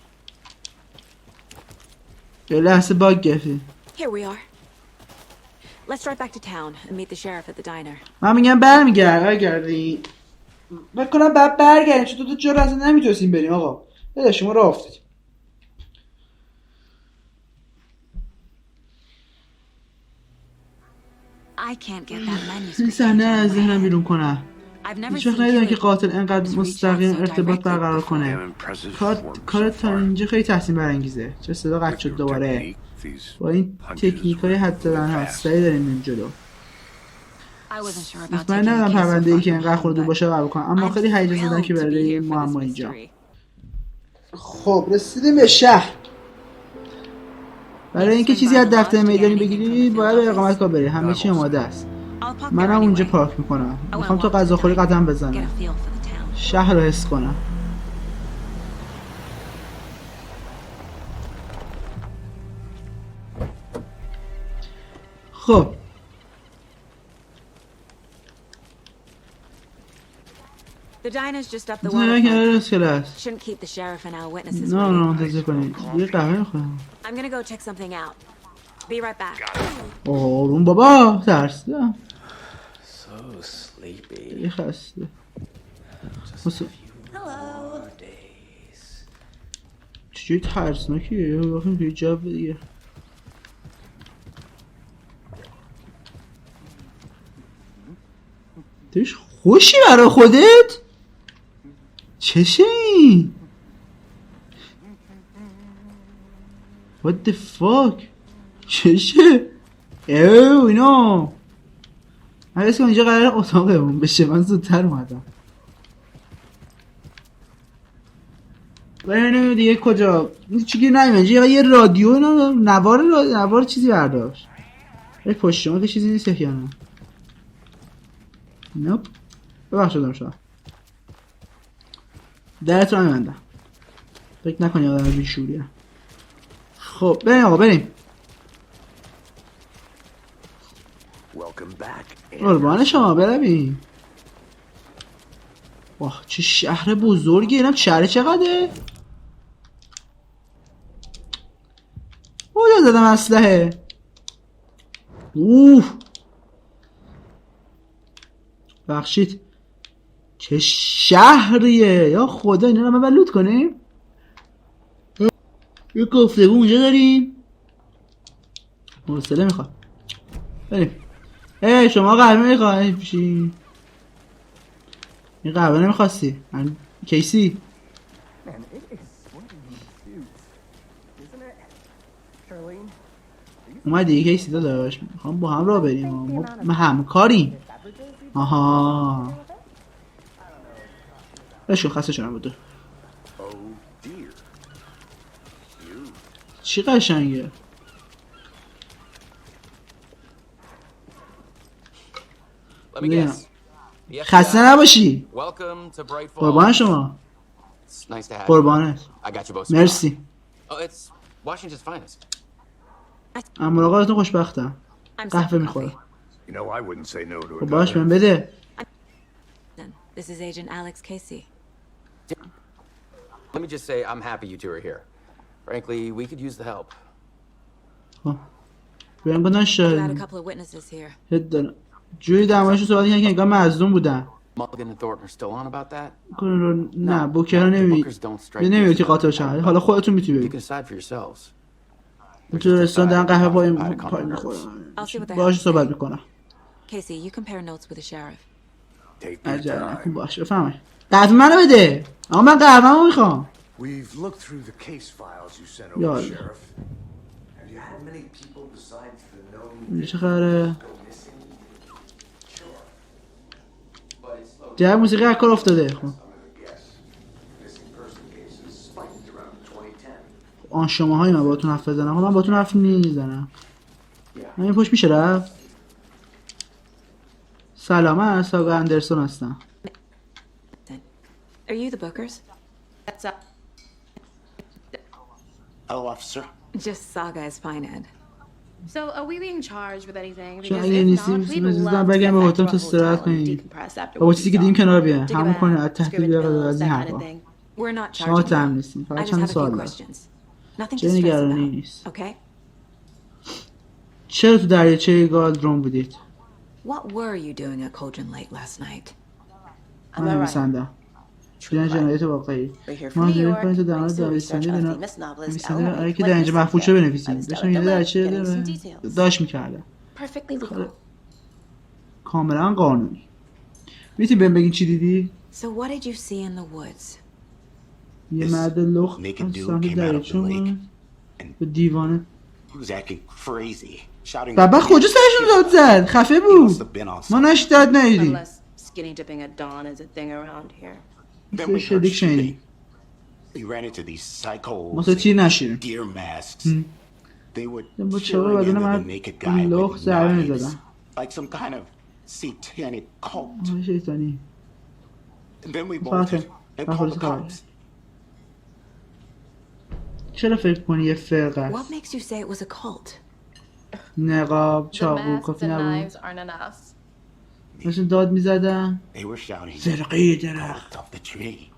یه لحظه باگ گرفتی. Here we are. Let's drive back to town and meet the sheriff at the diner. من میگم برگردی بکنم بعد برگردیم چون تو جا اصلا نمیتونستیم بریم آقا. بده شما راه افتادیم. I can't get that manuscript. این صحنه از ذهنم بیرون کنم. I've never هیچ وقت seen ندیدم که Kid قاتل انقدر مستقیم ارتباط برقرار کنه. کارت تا اینجا خیلی تحسین برانگیزه. چه صدا قطع شد دوباره. با این تکنیک های حد زدن ها سعی داریم بریم جلو. مطمئن نبودم پرونده ای که اینقدر خورده باشه قبول کنم اما خیلی هیجان زدم که برای معما اینجا. خب رسیدیم به شهر. برای اینکه چیزی از دفتر میدانی بگیری باید به اقامتگاه بری. همه چی آماده است. منم اونجا پارک میکنم. میخوام تو غذاخوری قدم بزنم. شهر رو حس کنم. خب The diner's just up the نه کنار waterfront. است. Shouldn't keep the sheriff and our witnesses نه waiting. منتظر کنید. یه قهوه میخورم. I'm gonna go check something out. Be right back. آروم بابا ترسیدم. So sleepy. یه خسته. چجوری ترسناکیه؟ بخیم توی جو دیگه. توش خوشی برای خودت؟ چشه این؟ What the fuck؟ چشه؟ اوه اینا من حس کنم اینجا قرار اتاقمون بشه. من زودتر اومدم. ببینیم دیگه کجا چیگی نمیمونه. یه رادیو نوار چیزی برداشت. یه پشت شما که چیزی نیست یا نه؟ نوپ. ببخشیدم شما درت رو میبندم. فکر نکنی آدم بیشوریه. خب بریم آقا بریم. قربان شما برویم. واه چه شهر بزرگی. اینم شهر چقدره؟ اوه زدم اسلحه. اوه بخشید چه شهریه یا خدا. اینا رو من لوت کنیم. یه گفتگو اونجا داریم. حوصله میخواد بریم. شما قهوه میخوای بشین؟ این قهوه نمیخواستی کیسی؟ اومدی کیسی داداش؟ میخوام با هم راه بریم. ما همکاریم. آها بشو خسته شدم بوده. چی قشنگه. خسته نباشی. قربان شما. قربانت. مرسی. اما ملاقاتتون خوشبختم. قهوه میخورم. خب باش من بده. This is Agent Alex Casey. Let me just say I'm happy you two are here. Frankly, we could use the help. بیان گفتن Got a couple of witnesses here. هد دارم. جوری درمایشون صحبت کردن که انگار مظلوم بودن. Mulligan and Thornton are still on about that? نه بوکر نمیگه که قاتل شد. حالا خودتون میتونی You can بگید. decide for yourselves. تو رستوران دارن قهوه پای میخورن. باهاش صحبت میکنم. Casey, you compare notes with the sheriff. عجب باشه بفهمه. قهوه منو بده. اما من قهوه‌مو میخوام. We've looked through the case files you sent over, Yeah. Sheriff. Have you had many people besides the known چه خبره؟ جای موسیقی از کار افتاده. خب آن شماهایی من باهاتون حرف بزنم. من باهاتون حرف نمیزنم. من این پشت میشه رفت. سلام من ساگا اندرسون هستم. Are you the bookers? Hello, officer. Just Saga is fine, Ed. So, are we being charged with anything? چون Because اگه if نیستیم not, we'd میزدم love to بگم get به back هتل to our تو استراحت hotel and کنید. decompress after با what we چیزی که دیدیم saw. کنار بیان. Dig همون around, کنه از screw تحقیق in بیا pills, از این that kind حرفا. of thing. We're not شما charging تهم you. نیستیم. I فقط just چند have a few سوال دارم. questions. Nothing to چه stress نگرانی about. نیست. Okay? چرا تو دریاچه گالدرون بودید؟ What were you doing at Cauldron Lake last night? من نویسندم. دیدن جنایت واقعی. ما نظرین کنید تو در مورد نویسنده دارم. نویسنده برای که در اینجا محفوظ شده بنویسیم. داشتم یه درچه داره. داشت میکردم. کاملا قانونی. میتونی بهم بگین چی دیدی؟ So what did you see in the woods? یه مرد لخت از سمت دریاچه اومد. به دیوانه. بابا کجا سرشون داد زد؟ خفه بود. ما نش داد ندیدیم. Skinny dipping at dawn is a thing around here. Then we heard shooting. We ran into these ما تو psychos تیر in نشیریم. deer masks. They would با cheering چرا بدن into the مرد naked guy لخت with ضربه knives, میزدن. like some kind of satanic cult. شیطانی. And then we bolted and called the cops. چرا فکر کنی یه فرقه است؟ What makes you say it was a cult? نقاب، The چاقو، masks کافی and نبود. knives aren't enough. داشتن داد میزدن. They were shouting, فرقه درخت. cult of the tree,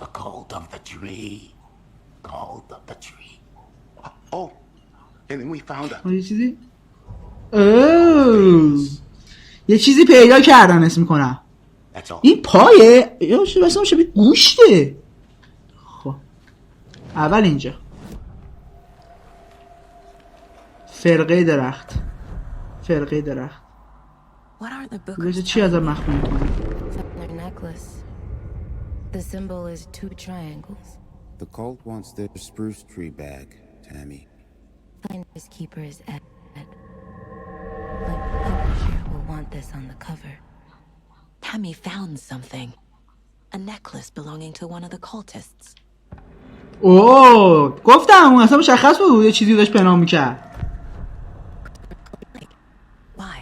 the cult of the tree, cult of the tree. Oh, and then we found a یه چیزی؟ یه چیزی پیدا کردن اسم میکنم. That's all. این پایه؟ یا بسام شبیه گوشته. خب اول اینجا فرقه درخت. فرقه درخت. What are the bookers? بگه چی ازم مخفی میکنه؟ Their necklace. The symbol is 2 triangles. The cult wants their spruce tree back, Tammy. Finders keepers Ed. Like the publisher will want this on the cover. Tammy found something. A necklace belonging to one of the cultists. اوه گفتم اون اصلا مشخص بود یه چیزی داشت پنهان میکرد. Why?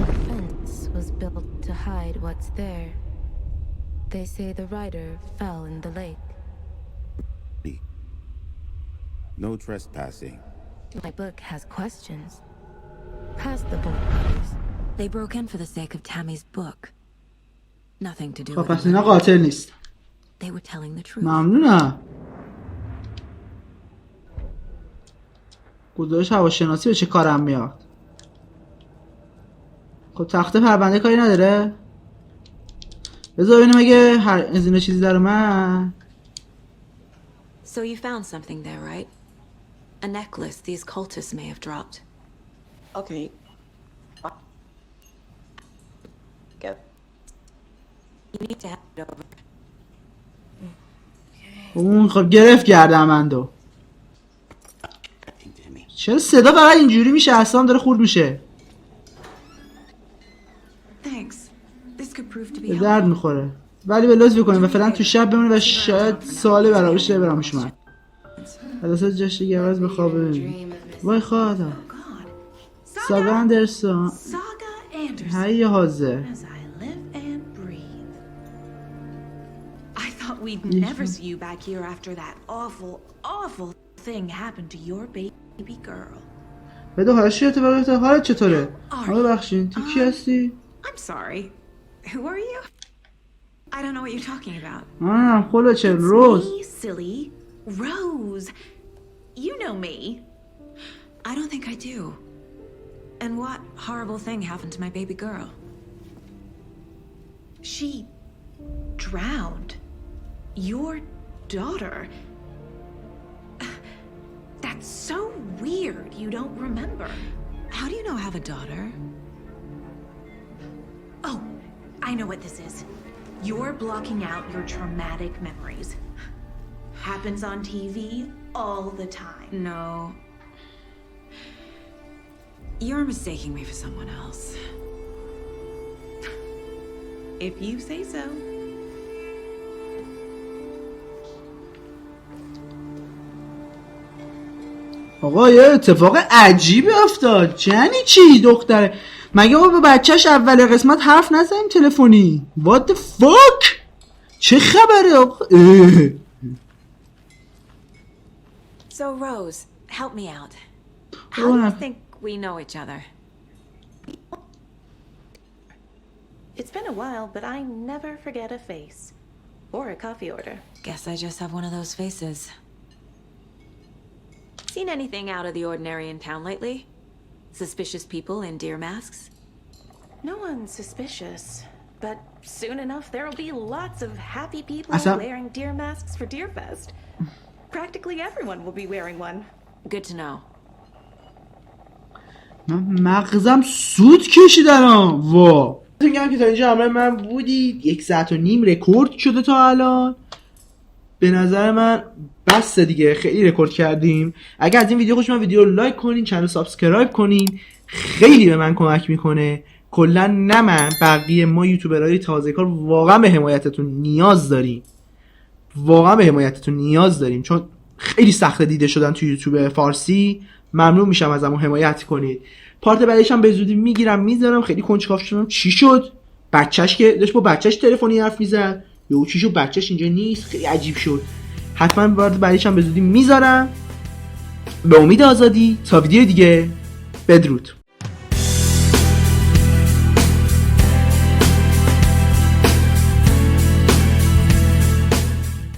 The fence was built to hide what's there. They say the writer fell in the lake. No trespassing. My book has questions. Pass the book, please. They broke in for the sake of Tammy's book. Nothing to do خب with پس it. اینا قاتل نیست. They were telling the truth. ممنونم. گزارش هواشناسی به چه کارم میاد؟ خب تخته پرونده کاری نداره؟ بذار ببینیم اگه از این چیزی در اومد. So you found something there, right? A necklace these cultists may have dropped. Okay. Go. You need to have it over. اون خب گرفت گردمندو. چرا صدا فقط اینجوری میشه؟ اصلا داره خورد میشه. به درد میخوره. ولی به لطف بکنیم و فعلا تو شب بمونه و شاید سوال براش برامش اومد. حالا جشن گواز به خواب ببینیم. وای خدا. ساگا اندرسون. هی حاضر. We'd never see you back here after that awful thing happened to your baby girl. بده حالا چی اتفاق افتاد؟ حالت چطوره؟ آقا بخشین تو کی هستی؟ I'm sorry. Who are you? I don't know what you're talking about. خلا چه روز؟ Me, silly Rose. You know me. I don't think I do. And what horrible thing happened to my baby girl? She drowned. Your daughter. That's so weird. You don't remember. How do you know I have a daughter? Oh, I know what this is. You're blocking out your traumatic memories. Happens on TV all the time. No. You're mistaking me for someone else. If you say so. آقا یه اتفاق عجیبی افتاد. یعنی چی دختره؟ مگه ما با بچهش اول قسمت حرف نزدیم تلفنی؟ What the fuck؟ چه خبره آقا؟ So Rose, help me out. How do you think we know each other? It's been a while, but I never forget a face. Or a coffee order. Guess I just have one of those faces. Seen anything out of the ordinary in town lately? Suspicious people in deer masks? No one's suspicious. But soon enough, there'll be lots of happy people wearing deer masks for Deerfest. Practically everyone will be wearing one. Good to know. مغزم سود کشیدم. وا. میگم که تا اینجا همراه من بودید. 1 ساعت و نیم رکورد شده تا الان. به نظر من بس دیگه، خیلی رکورد کردیم. اگر از این ویدیو خوش اومد ویدیو رو لایک کنین، چنل سابسکرایب کنین، خیلی به من کمک میکنه. کلا نه من، بقیه ما یوتیوبرهای تازه کار واقعا به حمایتتون نیاز داریم. واقعا به حمایتتون نیاز داریم چون خیلی سخت دیده شدن تو یوتیوب فارسی. ممنون میشم ازمون حمایت کنید. پارت بعدیش هم به زودی میگیرم میذارم. خیلی کنجکاو شدم چی شد. بچهش که داشت با بچهش تلفنی حرف میزد، یا چی شد بچهش اینجا نیست، خیلی عجیب شد. حتما پارت بعدیش هم به زودی میذارم. به امید آزادی تا ویدیو دیگه. بدرود.